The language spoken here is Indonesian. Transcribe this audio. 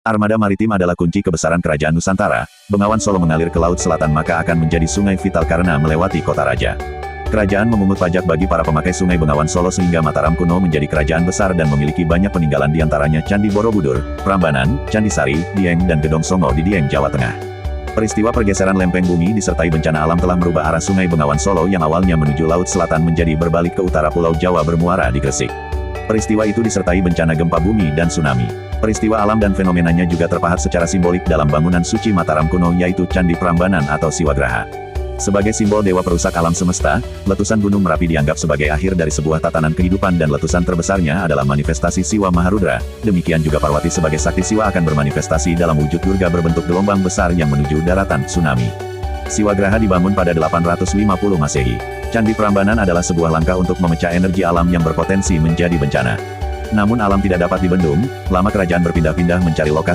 Armada maritim adalah kunci kebesaran kerajaan Nusantara. Bengawan Solo mengalir ke laut selatan maka akan menjadi sungai vital karena melewati kota raja. Kerajaan memungut pajak bagi para pemakai sungai Bengawan Solo sehingga Mataram kuno menjadi kerajaan besar dan memiliki banyak peninggalan diantaranya Candi Borobudur, Prambanan, Candi Sari, Dieng dan Gedong Songo di Dieng, Jawa Tengah. Peristiwa pergeseran lempeng bumi disertai bencana alam telah merubah arah sungai Bengawan Solo yang awalnya menuju laut selatan menjadi berbalik ke utara Pulau Jawa bermuara di Gresik. Peristiwa itu disertai bencana gempa bumi dan tsunami. Peristiwa alam dan fenomenanya juga terpahat secara simbolik dalam bangunan suci Mataram kuno yaitu Candi Prambanan atau Siwagraha. Sebagai simbol dewa perusak alam semesta, letusan Gunung Merapi dianggap sebagai akhir dari sebuah tatanan kehidupan dan letusan terbesarnya adalah manifestasi Siwa Maharudra. Demikian juga Parwati sebagai sakti Siwa akan bermanifestasi dalam wujud Durga berbentuk gelombang besar yang menuju daratan tsunami. Siwagraha dibangun pada 850 Masehi. Candi Prambanan adalah sebuah langkah untuk memecah energi alam yang berpotensi menjadi bencana. Namun alam tidak dapat dibendung, lama kerajaan berpindah-pindah mencari lokasi